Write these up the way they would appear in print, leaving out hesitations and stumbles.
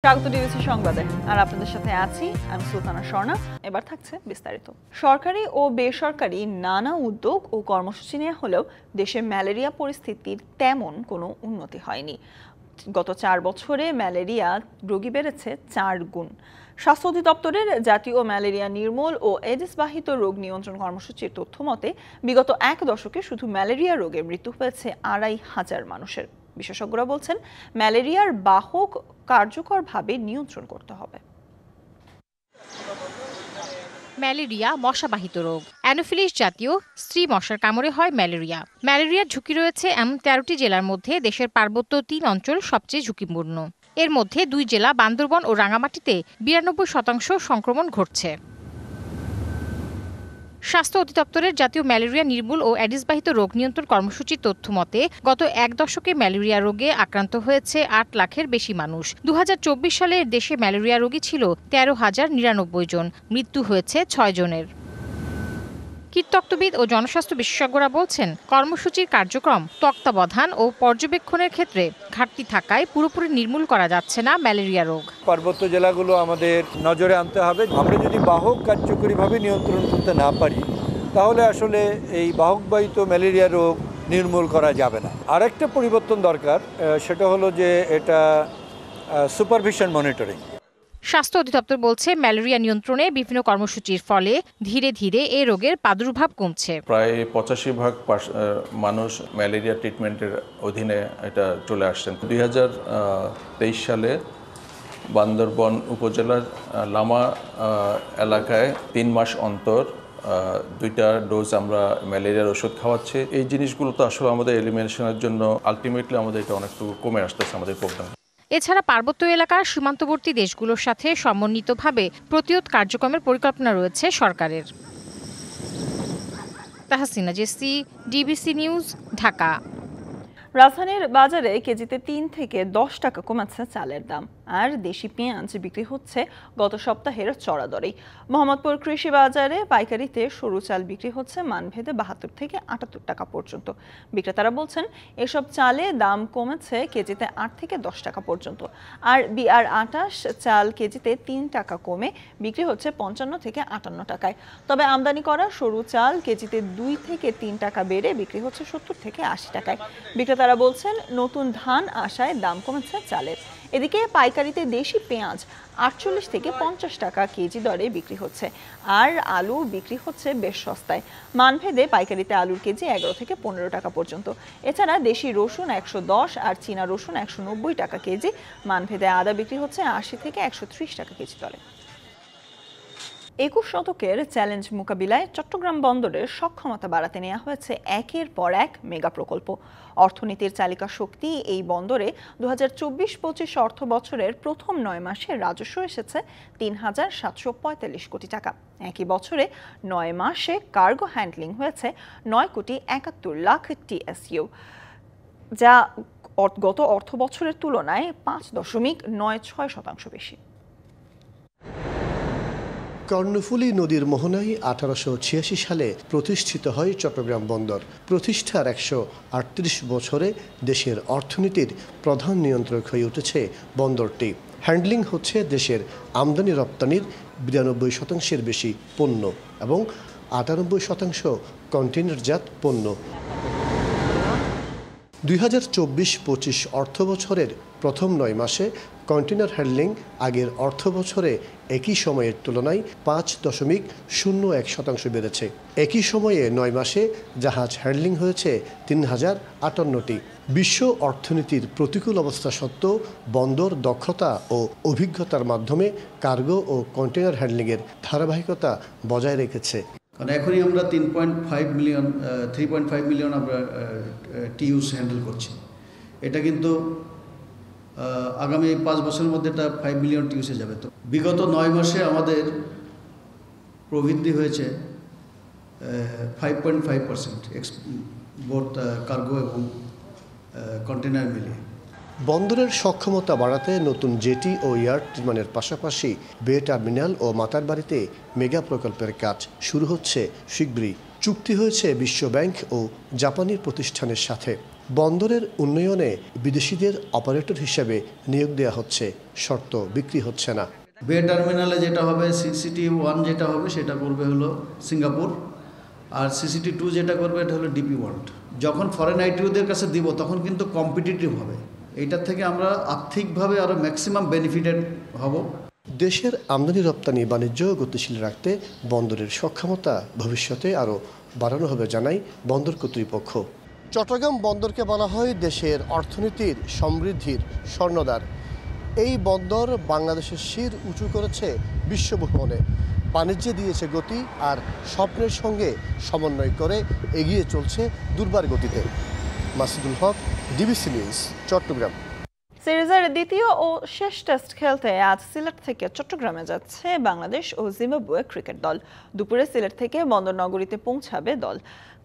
স্বাগত ডিবিসি সংবাদে। আর আপনাদের সাথে আছি আমি সুলতানা স্বর্ণা। এবার থাকছে বিস্তারিত। সরকারি ও বেসরকারি নানা উদ্যোগ ও কর্মসূচি নেওয়া হলেও দেশে ম্যালেরিয়া পরিস্থিতির তেমন কোনো উন্নতি হয়নি। গত 4 বছরে ম্যালেরিয়া রোগী বেড়েছে 4 গুণ। স্বাস্থ্য অধিদপ্তরের জাতীয় ম্যালেরিয়া নির্মূল ও এডিস বাহিত রোগ নিয়ন্ত্রণ কর্মসূচির তথ্য মতে বিগত 1 দশকে শুধু ম্যালেরিয়া রোগে মৃত্যু হয়েছে 2,500 মানুষের। বিশেষজ্ঞরা বলছেন ম্যালেরিয়ার বাহক কার্যকরভাবে নিয়ন্ত্রণ করতে হবে। ম্যালেরিয়া মশাবাহিত রোগ। অ্যানোফিলিস জাতীয় স্ত্রী মশার কামড়ে হয় ম্যালেরিয়া। ম্যালেরিয়ার ঝুঁকি রয়েছে এমন 13টি জেলার মধ্যে দেশের পার্বত্য 3 অঞ্চল সবচেয়ে ঝুঁকিপূর্ণ। এর মধ্যে 2 জেলা বান্দরবন ও রাঙামাটিতে 92% সংক্রমণ ঘটছে। স্বাস্থ্য অধিদপ্তরের জাতীয় ম্যালেরিয়া নির্মূল ও এডিসবাহিত রোগ নিয়ন্ত্রণ কর্মসূচির তথ্য মতে গত 1 দশকে ম্যালেরিয়া রোগে আক্রান্ত হয়েছে 8 লাখের বেশি মানুষ। 2024 সালে দেশে ম্যালেরিয়া রোগী ছিল 13,099 জন, মৃত্যু হয়েছে 6 জনের। কীটতত্ত্ববিদ ও জনস্বাস্থ্য বিশেষজ্ঞরা বলছেন কর্মসূচির কার্যক্রম, তত্ত্বাবধান ও পর্যবেক্ষণের ক্ষেত্রে ঘাটতি থাকায় পুরোপুরি নির্মূল করা যাচ্ছে না ম্যালেরিয়া রোগ। পার্বত্য জেলাগুলো আমাদের নজরে আনতে হবে। আমরা যদি বাহক কার্যকরীভাবে নিয়ন্ত্রণ করতে না পারি তাহলে আসলে এই বাহকবাহিত ম্যালেরিয়া রোগ নির্মূল করা যাবে না। আরেকটা পরিবর্তন দরকার, সেটা হলো যে এটা সুপারভিশন মনিটরিং। স্বাস্থ্য অধিদপ্তর বলছে ম্যালেরিয়া নিয়ন্ত্রণে বিভিন্ন কর্মসূচির ফলে ধীরে ধীরে এই রোগের প্রাদুর্ভাব কমছে। প্রায় 85% মানুষ ম্যালেরিয়া ট্রিটমেন্টের অধীনে এটা চলে আসছেন। 2023 সালে বান্দরবন উপজেলার লামা এলাকায় 3 মাস অন্তর 2টা ডোজ আমরা ম্যালেরিয়ার ওষুধ খাওয়াচ্ছি। এই জিনিসগুলো তো আসলে আমাদের এলিমিনেশনের জন্য আলটিমেটলি আমাদের এটা অনেকটু কমে আসতেছে আমাদের প্রোগ্রাম। এছাড়া পার্বত্য এলাকার সীমান্তবর্তী দেশগুলোর সাথে সমন্বিতভাবে প্রতিরোধ কার্যক্রমের পরিকল্পনা রয়েছে সরকারের। Tahsina Jessy, DBC News, Dhaka. রাজধানীর বাজারে কেজিতে 3 থেকে 10 টাকা কমেছে চালের দাম। আর দেশি পেঁয়াজ বিক্রি হচ্ছে গত সপ্তাহের চড়া দরেই। মোহাম্মদপুর কৃষি বাজারে পাইকারিতে সরু চাল বিক্রি হচ্ছে মানভেদে 72 থেকে 78 টাকা পর্যন্ত। বিক্রেতারা বলছেন এসব চালে দাম কমেছে কেজিতে 8 থেকে 10 টাকা পর্যন্ত। আর BR28 চাল কেজিতে 3 টাকা কমে বিক্রি হচ্ছে 55 থেকে 58 টাকায়। তবে আমদানি করা সরু চাল কেজিতে 2 থেকে 3 টাকা বেড়ে বিক্রি হচ্ছে 70 থেকে 80 টাকায়। বিক্রেতারা বলছেন নতুন ধান আসায় দাম কমেছে চালের। এদিকে পাইকারিতে দেশি পেঁয়াজ 48 থেকে 50 টাকা কেজি দরে বিক্রি হচ্ছে। আর আলু বিক্রি হচ্ছে বেশ সস্তায়। মানভেদে পাইকারিতে আলুর কেজি 11 থেকে 15 টাকা পর্যন্ত। এছাড়া দেশি রসুন 110 আর চীনা রসুন 190 টাকা কেজি। মানভেদে আদা বিক্রি হচ্ছে 80 থেকে 130 টাকা কেজি দরে। 21 শতকের চ্যালেঞ্জ মোকাবিলায় চট্টগ্রাম বন্দরের সক্ষমতা বাড়াতে নেওয়া হয়েছে একের পর এক মেগা প্রকল্প। অর্থনীতির চালিকা শক্তি এই বন্দরে 2024-25 অর্থ বছরের প্রথম 9 মাসে রাজস্ব এসেছে 3,745 কোটি টাকা। একই বছরে 9 মাসে কার্গো হ্যান্ডলিং হয়েছে 9 কোটি 71 লাখ TSU, যা গত অর্থ বছরের তুলনায় 5.96% বেশি। কর্ণফুলী নদীর মোহনায় 1886 সালে প্রতিষ্ঠিত হয় চট্টগ্রাম বন্দর। প্রতিষ্ঠার 138 বছরে দেশের অর্থনীতির প্রধান নিয়ন্ত্রক হয়ে উঠেছে বন্দরটি। হ্যান্ডলিং হচ্ছে দেশের আমদানি রপ্তানির 92% বেশি পণ্য এবং 98% কন্টেইনারজাত পণ্য। 2024-25 অর্থ বছরের প্রথম 9 মাসে কন্টেইনার হ্যান্ডলিং আগের অর্থ বছরে একই সময়ের তুলনায় 5.01% বেড়েছে। একই সময়ে 9 মাসে জাহাজ হ্যান্ডলিং হয়েছে 3,058টি। বিশ্ব অর্থনীতির প্রতিকূল অবস্থা সত্ত্বেও বন্দর দক্ষতা ও অভিজ্ঞতার মাধ্যমে কার্গো ও কন্টেইনার হ্যান্ডলিংয়ের ধারাবাহিকতা বজায় রেখেছে। কারণ এখনই আমরা 3.5 মিলিয়ন আমরা TEUs হ্যান্ডেল করছি। এটা কিন্তু আগামী 5 বছরের মধ্যে এটা 5 মিলিয়ন TEUs যাবে। তো বিগত 9 মাসে আমাদের প্রবৃদ্ধি হয়েছে 5.5% বোথ কার্গো এবং কন্টেইনার মিলিয়ে। বন্দরের সক্ষমতা বাড়াতে নতুন জেটি ও ইয়ার্ড নির্মাণের পাশাপাশি বে টার্মিনাল ও মাতারবাড়িতে মেগা প্রকল্পের কাজ শুরু হচ্ছে শীঘ্রই। চুক্তি হয়েছে বিশ্ব ব্যাংক ও জাপানি প্রতিষ্ঠানের সাথে। বন্দরের উন্নয়নে বিদেশিদের অপারেটর হিসেবে নিয়োগ দেওয়া হচ্ছে, শর্ত বিক্রি হচ্ছে না। বে টার্মিনালে যেটা হবে, CCT1 যেটা হবে সেটা করবে হলো সিঙ্গাপুর, আর CCT2 যেটা করবে এটা হলো DP ওয়ার্ল্ড। যখন ফরেন আইটিওদের কাছে দিব তখন কিন্তু কম্পিটিটিভ হবে, এইটার থেকে আমরা আর্থিকভাবে আরও ম্যাক্সিমাম বেনিফিটেড হব। দেশের আমদানি রপ্তানি বাণিজ্য গতিশীল রাখতে বন্দরের সক্ষমতা ভবিষ্যতে আরও বাড়ানো হবে জানায় বন্দর কর্তৃপক্ষ। চট্টগ্রাম বন্দরকে বলা হয় দেশের অর্থনীতির সমৃদ্ধির স্বর্ণদ্বার। এই বন্দর বাংলাদেশের শির উঁচু করেছে বিশ্বভ্রমণে, বাণিজ্যে দিয়েছে গতি, আর স্বপ্নের সঙ্গে সমন্বয় করে এগিয়ে চলছে দুর্বার গতিতে। মাসুদুল হক, DBC নিউজ, চট্টগ্রাম। সিরিজের দ্বিতীয় ও শেষ টেস্ট খেলতে আজ সিলেট থেকে চট্টগ্রামে যাচ্ছে বাংলাদেশ ও জিম্বাবুয়ে ক্রিকেট দল। দুপুরে সিলেট থেকে বন্দরনগরীতে পৌঁছাবে দল।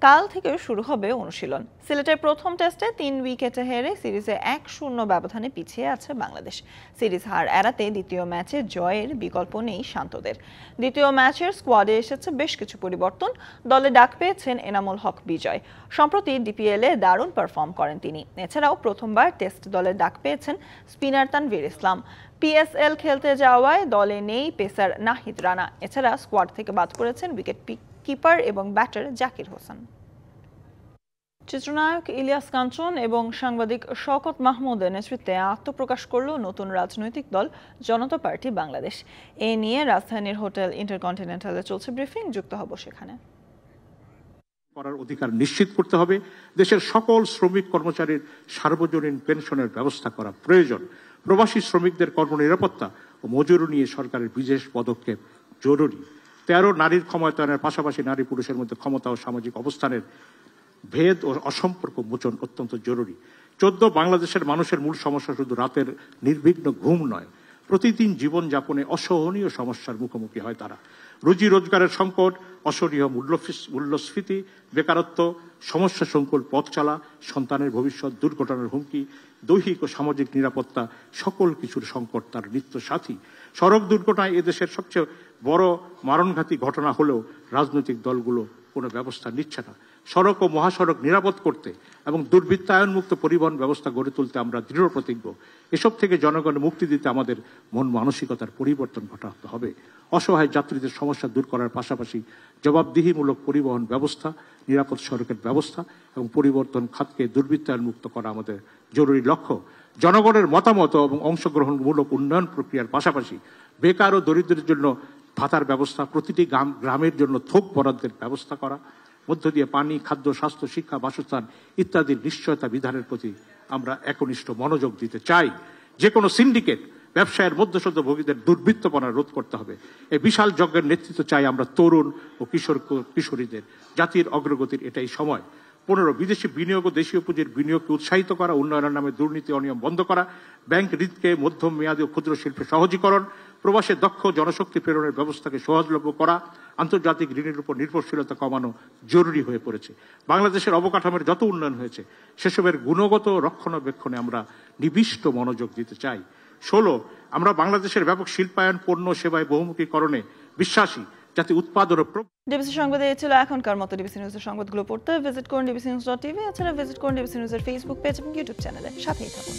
কাল থেকে শুরু হবে অনুশীলন। সিলেটের প্রথম টেস্টে 3 উইকেটে হেরে সিরিজে 1-0 ব্যবধানে পিছিয়ে আছে বাংলাদেশ। সিরিজ হার এড়াতে দ্বিতীয় ম্যাচে জয়ের বিকল্প নেই শান্তদের। দ্বিতীয় ম্যাচের স্কোয়াডে এসেছে বেশ কিছু পরিবর্তন। দলে ডাক পেয়েছেন এনামুল হক বিজয়। সম্প্রতি DPL-এ দারুণ পারফর্ম করেন তিনি। এছাড়াও প্রথমবার টেস্ট দলে ডাক পেয়েছেন স্পিনার তানভীর ইসলাম। PSL খেলতে যাওয়ায় দলে নেই পেসার নাহিদ রানা। এছাড়া স্কোয়াড থেকে বাদ পড়েছেন উইকেট কিপার এবং ব্যাটার জাকির হোসেন। চিত্রনায়ক ইলিয়াস কাঞ্চন এবং সাংবাদিক শওকত মাহমুদের নেতৃত্বে আত্মপ্রকাশ করল নতুন রাজনৈতিক দল জনতা পার্টি বাংলাদেশ। এ নিয়ে রাজধানীর হোটেল ইন্টারকন্টিনেন্টালে চলছে ব্রিফিং, যুক্ত হব সেখানে। করার অধিকার নিশ্চিত করতে হবে। দেশের সকল শ্রমিক কর্মচারীর সার্বজনীন পেনশনের ব্যবস্থা করা প্রয়োজন। প্রবাসী শ্রমিকদের কর্মনিরাপত্তা ও মজুরি নিয়ে সরকারের বিশেষ পদক্ষেপ জরুরি। 13 নারীর ক্ষমতায়নের পাশাপাশি নারী পুরুষের মধ্যে ক্ষমতা ও সামাজিক অবস্থানের ভেদ ও অসম্পর্ক মোচন অত্যন্ত জরুরি। 14 বাংলাদেশের মানুষের মূল সমস্যা শুধু রাতের নির্বিঘ্ন ঘুম নয়, প্রতিদিন জীবনযাপনে অসহনীয় সমস্যার মুখোমুখি হয় তারা। রুজি রোজগারের সংকট, অসহনীয় মূল্যস্ফীতি, বেকারত্ব, সমস্যা সংকুল পথ চলা, সন্তানের ভবিষ্যৎ, দুর্ঘটনার হুমকি, দৈহিক ও সামাজিক নিরাপত্তা, সকল কিছুর সংকট তার নিত্য সাথী। সড়ক দুর্ঘটনায় এদেশের সবচেয়ে বড় মারণঘাতী ঘটনা হলেও রাজনৈতিক দলগুলো কোনো ব্যবস্থা নিচ্ছে না। সড়ক ও মহাসড়ক নিরাপদ করতে এবং দুর্বৃত্তায়নমুক্ত পরিবহন ব্যবস্থা গড়ে তুলতে আমরা দৃঢ় প্রতিজ্ঞ। এসব থেকে জনগণের মুক্তি দিতে আমাদের মন মানসিকতার পরিবর্তন ঘটাতে হবে। অসহায় যাত্রীদের সমস্যা দূর করার পাশাপাশি জবাবদিহিমূলক পরিবহন ব্যবস্থা, নিরাপদ সড়কের ব্যবস্থা এবং পরিবর্তন খাতকে দুর্বৃত্তায়নমুক্ত করা আমাদের জরুরি লক্ষ্য। জনগণের মতামত এবং অংশগ্রহণমূলক উন্নয়ন প্রক্রিয়ার পাশাপাশি বেকার ও দরিদ্রদের জন্য ভাতার ব্যবস্থা, প্রতিটি গ্রামের জন্য থোক বরাদ্দের ব্যবস্থা করা, মধ্য দিয়ে পানি, খাদ্য, স্বাস্থ্য, শিক্ষা, বাসস্থান ইত্যাদির নিশ্চয়তা বিধানের প্রতি আমরা একনিষ্ঠ মনোযোগ দিতে চাই। যে কোনো সিন্ডিকেট, ব্যবসায়ের মধ্যস্বত্বভোগীদের দুর্বৃত্তপনা রোধ করতে হবে। এই বিশাল যজ্ঞের নেতৃত্ব চাই আমরা তরুণ ও কিশোরীদের। জাতির অগ্রগতির এটাই সময়। 15 বিদেশি বিনিয়োগ ও দেশীয় পুঁজির বিনিয়োগকে উৎসাহিত করা, উন্নয়নের নামে দুর্নীতি অনিয়ম বন্ধ করা, ব্যাংক ঋণকে মধ্যম মেয়াদী ও ক্ষুদ্র শিল্পে সহজীকরণ, প্রবাসে দক্ষ জনশক্তি প্রেরণের ব্যবস্থাকে সহজলভ্য করা, আন্তর্জাতিক ঋণের উপর নির্ভরশীলতা কমানো জরুরি হয়ে পড়েছে। বাংলাদেশের অবকাঠামোর যত উন্নয়ন হয়েছে সেসবের গুণগত রক্ষণাবেক্ষণে আমরা নিবিষ্ট মনোযোগ দিতে চাই। 16 আমরা বাংলাদেশের ব্যাপক শিল্পায়ন, পণ্য সেবায় বহুমুখীকরণে বিশ্বাসী, যাতে উৎপাদন ও ডিবিসি সংবাদে ছিল এখনকার মতো। ডিবিসি নিউজের সংবাদগুলো পড়তে ভিজিট করুন dbcnews.tv। এছাড়া ভিজিট করুন ডিবিসি নিউজের ফেসবুক পেজ এবং ইউটিউব চ্যানেলে। সাথেই থাকুন।